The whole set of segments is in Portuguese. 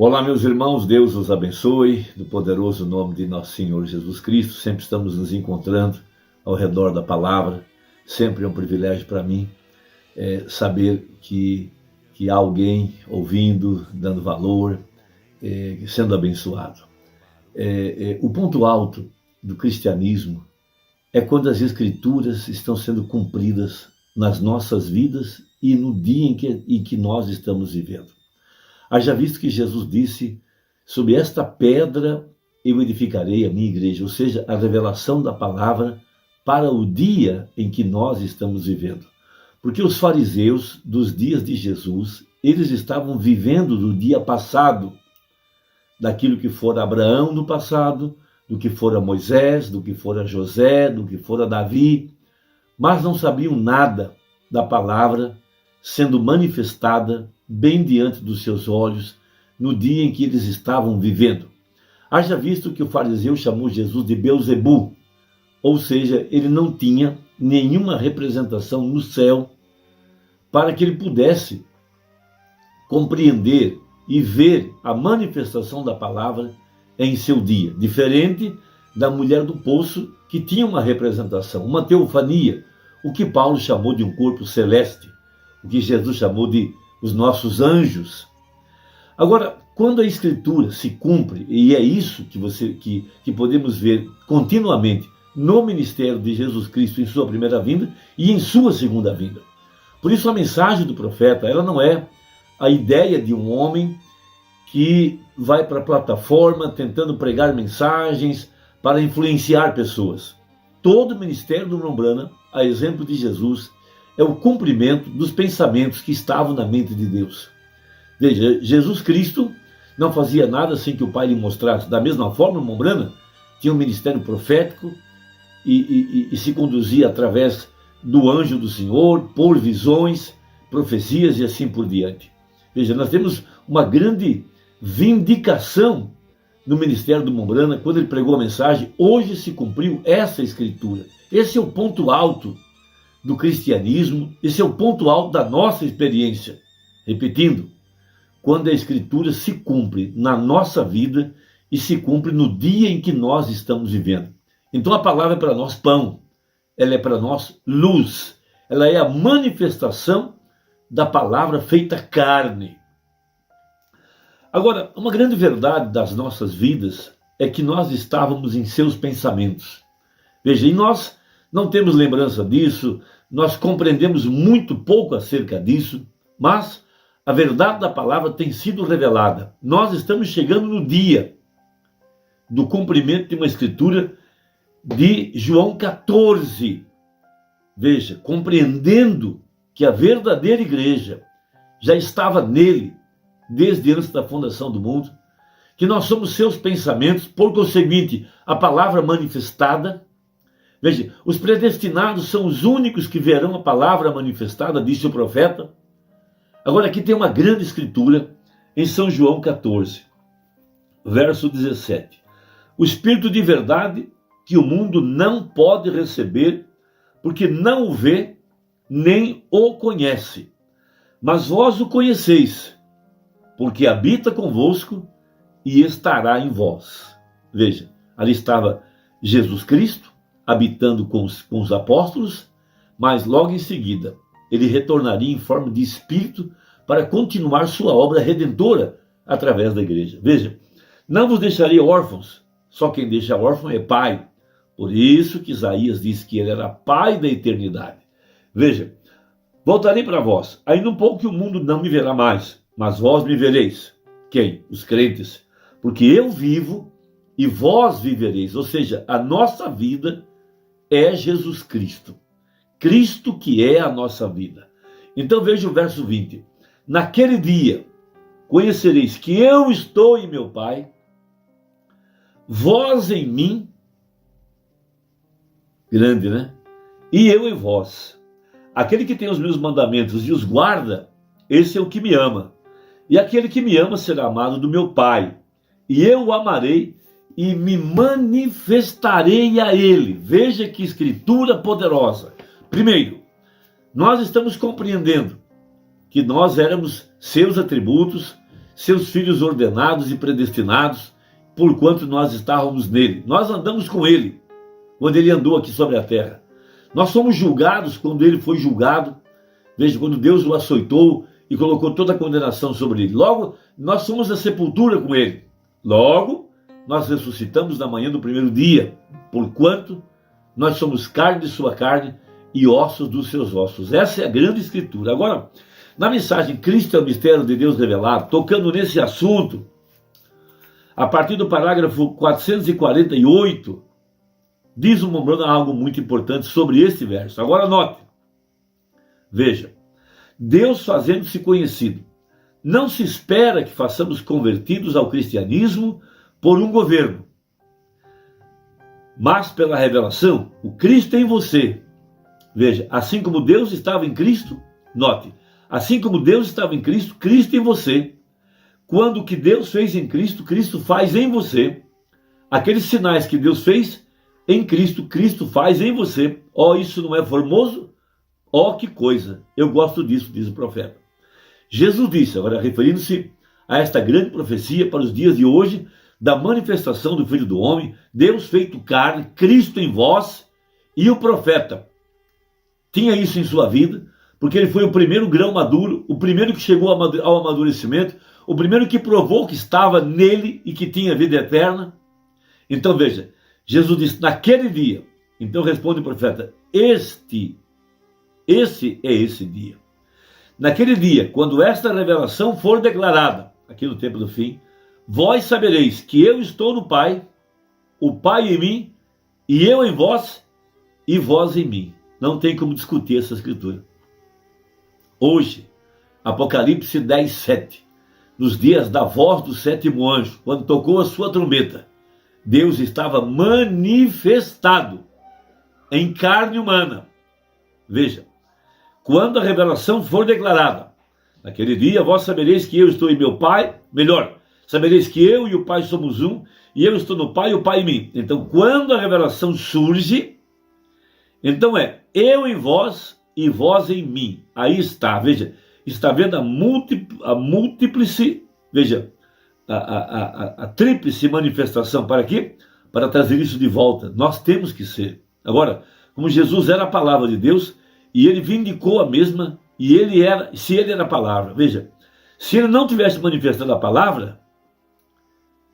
Olá, meus irmãos, Deus os abençoe, no poderoso nome de nosso Senhor Jesus Cristo. Sempre estamos nos encontrando ao redor da palavra. Sempre é um privilégio para mim saber que há alguém ouvindo, dando valor, sendo abençoado. O ponto alto do cristianismo é quando as Escrituras estão sendo cumpridas nas nossas vidas e no dia em que nós estamos vivendo. Haja visto que Jesus disse: sobre esta pedra eu edificarei a minha igreja, ou seja, a revelação da palavra para o dia em que nós estamos vivendo. Porque os fariseus dos dias de Jesus, eles estavam vivendo do dia passado, daquilo que fora Abraão no passado, do que fora Moisés, do que fora José, do que fora Davi, mas não sabiam nada da palavra sendo manifestada bem diante dos seus olhos no dia em que eles estavam vivendo. Haja visto que o fariseu chamou Jesus de Beelzebu, ou seja, ele não tinha nenhuma representação no céu para que ele pudesse compreender e ver a manifestação da palavra em seu dia, diferente da mulher do poço, que tinha uma representação, uma teofania, o que Paulo chamou de um corpo celeste, o que Jesus chamou de os nossos anjos. Agora, quando a Escritura se cumpre, e é isso que podemos ver continuamente no ministério de Jesus Cristo em sua primeira vinda e em sua segunda vinda. Por isso a mensagem do profeta, ela não é a ideia de um homem que vai para a plataforma tentando pregar mensagens para influenciar pessoas. Todo o ministério do Ron Branham, a exemplo de Jesus, é o cumprimento dos pensamentos que estavam na mente de Deus. Veja, Jesus Cristo não fazia nada sem que o Pai lhe mostrasse. Da mesma forma, o Ron Branham tinha um ministério profético e se conduzia através do anjo do Senhor, por visões, profecias e assim por diante. Veja, nós temos uma grande vindicação no ministério do Ron Branham quando ele pregou a mensagem: hoje se cumpriu essa Escritura. Esse é o ponto alto do cristianismo, esse é o ponto alto da nossa experiência. Repetindo, quando a Escritura se cumpre na nossa vida e se cumpre no dia em que nós estamos vivendo. Então a palavra é para nós pão, ela é para nós luz, ela é a manifestação da palavra feita carne. Agora, uma grande verdade das nossas vidas é que nós estávamos em seus pensamentos. Veja, e nós não temos lembrança disso, nós compreendemos muito pouco acerca disso, mas a verdade da palavra tem sido revelada. Nós estamos chegando no dia do cumprimento de uma escritura de João 14. Veja, compreendendo que a verdadeira igreja já estava nele desde antes da fundação do mundo, que nós somos seus pensamentos, por conseguinte, a palavra manifestada. Veja, os predestinados são os únicos que verão a palavra manifestada, disse o profeta. Agora aqui tem uma grande escritura em São João 14, verso 17. O Espírito de verdade que o mundo não pode receber, porque não o vê, nem o conhece. Mas vós o conheceis, porque habita convosco e estará em vós. Veja, ali estava Jesus Cristo, habitando com os apóstolos, mas logo em seguida ele retornaria em forma de Espírito para continuar sua obra redentora através da igreja. Veja, não vos deixarei órfãos, só quem deixa órfão é pai. Por isso que Isaías diz que ele era pai da eternidade. Veja, voltarei para vós, ainda um pouco que o mundo não me verá mais, mas vós me vereis. Quem? Os crentes. Porque eu vivo e vós vivereis, ou seja, a nossa vida é Jesus Cristo. Cristo que é a nossa vida. Então veja o verso 20. Naquele dia conhecereis que eu estou em meu Pai, vós em mim, grande, né? E eu em vós. Aquele que tem os meus mandamentos e os guarda, esse é o que me ama. E aquele que me ama será amado do meu Pai. E eu o amarei e me manifestarei a ele. Veja que escritura poderosa. Primeiro, nós estamos compreendendo que nós éramos seus atributos, seus filhos ordenados e predestinados, porquanto nós estávamos nele. Nós andamos com ele, quando ele andou aqui sobre a terra. Nós somos julgados quando ele foi julgado. Veja, quando Deus o açoitou e colocou toda a condenação sobre ele. Logo, nós somos a sepultura com ele. Logo, nós ressuscitamos na manhã do primeiro dia, porquanto nós somos carne de sua carne e ossos dos seus ossos. Essa é a grande escritura. Agora, na mensagem Cristo é o mistério de Deus revelado, tocando nesse assunto, a partir do parágrafo 448, diz o Mombrana algo muito importante sobre este verso. Agora note, veja, Deus fazendo-se conhecido. Não se espera que façamos convertidos ao cristianismo por um governo, mas pela revelação, o Cristo em você. Veja, assim como Deus estava em Cristo, note, assim como Deus estava em Cristo, Cristo em você. Quando o que Deus fez em Cristo, Cristo faz em você. Aqueles sinais que Deus fez em Cristo, Cristo faz em você. Oh, isso não é formoso? Oh, que coisa! Eu gosto disso, diz o profeta. Jesus disse, agora referindo-se a esta grande profecia para os dias de hoje, da manifestação do Filho do Homem, Deus feito carne, Cristo em vós, e o profeta tinha isso em sua vida, porque ele foi o primeiro grão maduro, o primeiro que chegou ao amadurecimento, o primeiro que provou que estava nele e que tinha vida eterna. Então veja, Jesus disse, naquele dia, então responde o profeta, esse é esse dia. Naquele dia, quando esta revelação for declarada, aqui no tempo do fim, vós sabereis que eu estou no Pai, o Pai em mim, e eu em vós, e vós em mim. Não tem como discutir essa escritura. Hoje, Apocalipse 10, 7, nos dias da voz do sétimo anjo, quando tocou a sua trombeta, Deus estava manifestado em carne humana. Veja, quando a revelação for declarada, naquele dia vós sabereis que eu estou em meu Pai, melhor, sabereis que eu e o Pai somos um, e eu estou no Pai e o Pai em mim. Então, quando a revelação surge, então é eu em vós e vós em mim. Aí está, veja, está vendo a múltiplice, veja, a tríplice manifestação para quê? Para trazer isso de volta. Nós temos que ser. Agora, como Jesus era a palavra de Deus, e ele vindicou a mesma, e ele era, se ele era a palavra, veja, se ele não tivesse manifestado a palavra,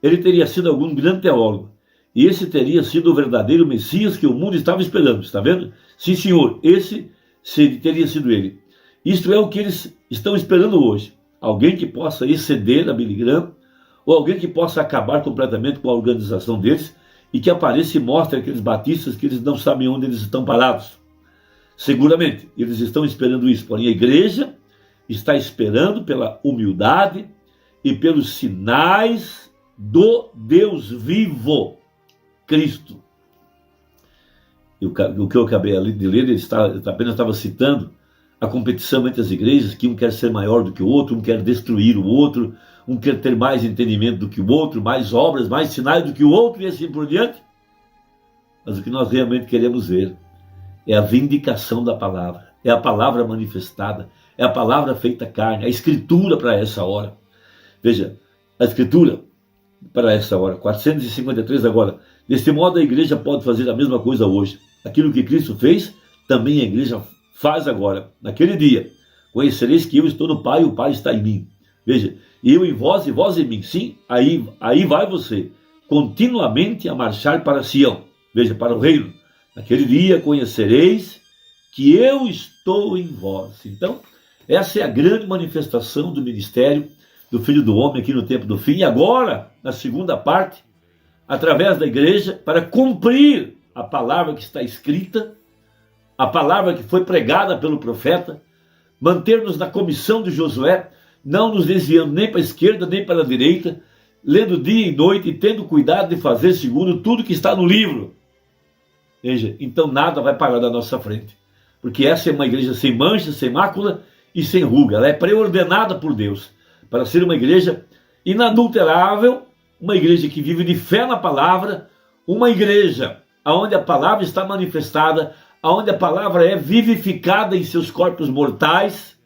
ele teria sido algum grande teólogo, e esse teria sido o verdadeiro Messias que o mundo estava esperando, está vendo? Sim, senhor, esse teria sido ele. Isto é o que eles estão esperando hoje, alguém que possa exceder a Billy Graham, ou alguém que possa acabar completamente com a organização deles, e que apareça e mostre aqueles batistas que eles não sabem onde eles estão parados. Seguramente, eles estão esperando isso, porém a igreja está esperando pela humildade e pelos sinais do Deus vivo, Cristo. E o que eu acabei de ler, ele apenas estava citando a competição entre as igrejas, que um quer ser maior do que o outro, um quer destruir o outro, um quer ter mais entendimento do que o outro, mais obras, mais sinais do que o outro e assim por diante. Mas o que nós realmente queremos ver é a vindicação da palavra, é a palavra manifestada, é a palavra feita carne, a escritura para essa hora. Veja, a escritura para essa hora, 453 agora. Deste modo a igreja pode fazer a mesma coisa hoje. Aquilo que Cristo fez, também a igreja faz agora. Naquele dia, conhecereis que eu estou no Pai e o Pai está em mim. Veja, eu em vós e vós em mim. Sim, aí vai você, continuamente a marchar para Sião. Veja, para o reino. Naquele dia conhecereis que eu estou em vós. Então, essa é a grande manifestação do ministério do Filho do Homem aqui no tempo do fim. E agora, na segunda parte, através da igreja, para cumprir a palavra que está escrita, a palavra que foi pregada pelo profeta, manter-nos na comissão de Josué, não nos desviando nem para a esquerda nem para a direita, lendo dia e noite e tendo cuidado de fazer segundo tudo que está no livro. Veja, então nada vai parar da nossa frente, porque essa é uma igreja sem mancha, sem mácula e sem ruga. Ela é preordenada por Deus para ser uma igreja inadulterável, uma igreja que vive de fé na palavra, uma igreja onde a palavra está manifestada, onde a palavra é vivificada em seus corpos mortais.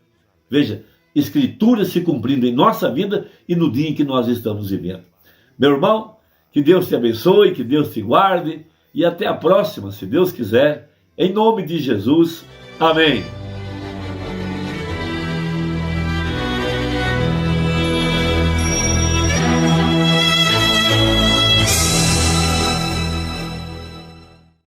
Veja, Escrituras se cumprindo em nossa vida e no dia em que nós estamos vivendo. Meu irmão, que Deus te abençoe, que Deus te guarde e até a próxima, se Deus quiser, em nome de Jesus. Amém.